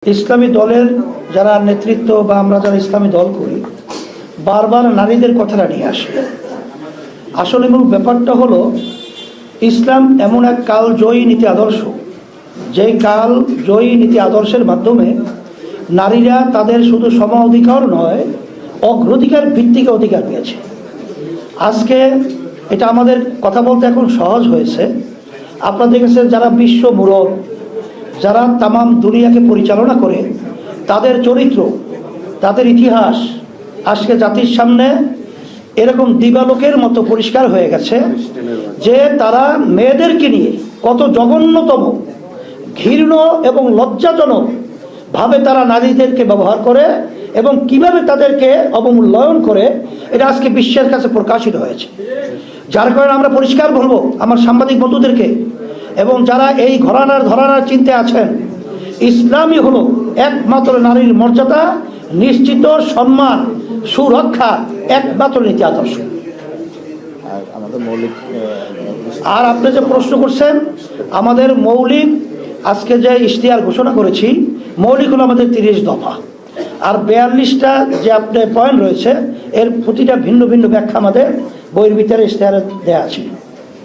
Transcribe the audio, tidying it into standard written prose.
ইসলামী দলের যারা নেতৃত্ব বা আমরা যারা ইসলামী দল করি বারবার নারীদের কথাটা নিয়ে আসে। আসলে মূল ব্যাপারটা হলো ইসলাম এমন এক কাল জয়ী নীতি আদর্শ, যেই কাল জয়ী নীতি আদর্শের মাধ্যমে নারীরা তাদের শুধু সম অধিকার নয়, অগ্রাধিকার ভিত্তিক অধিকার পেয়েছে। আজকে এটা আমাদের কথা বলতে এখন সহজ হয়েছে। আপনাদের কাছে যারা বিশ্ব মুরব, যারা তামাম দুনিয়াকে পরিচালনা করে, তাদের চরিত্র, তাদের ইতিহাস আজকে জাতির সামনে এরকম দিবালোকের মতো পরিষ্কার হয়ে গেছে যে তারা মেয়েদেরকে নিয়ে কত জঘন্যতম, ঘৃণ্য এবং লজ্জাজনক ভাবে তারা নারীদেরকে ব্যবহার করে এবং কিভাবে তাদেরকে অবমূল্যায়ন করে, এটা আজকে বিশ্বের কাছে প্রকাশিত হয়েছে। যার কারণে আমরা পরিষ্কার বলবো আমার সাংবাদিক বন্ধুদেরকে এবং যারা এই ঘরানার চিন্তায় আছেন, ইসলামই হলো একমাত্র নারীর মর্যাদা নিশ্চিত, সম্মান, সুরক্ষা একমাত্র নীতি আদর্শ। আর আপনি যে প্রশ্ন করছেন, আমাদের মৌলিক আজকে যে ইশতেহার ঘোষণা করেছি, মৌলিক হলো আমাদের 30 দফা, আর 42টা যে আপনার পয়েন্ট রয়েছে, এর প্রতিটা ভিন্ন ভিন্ন ব্যাখ্যা আমাদের বইয়ের ভিতরে ইশতেহারে দেওয়া আছে।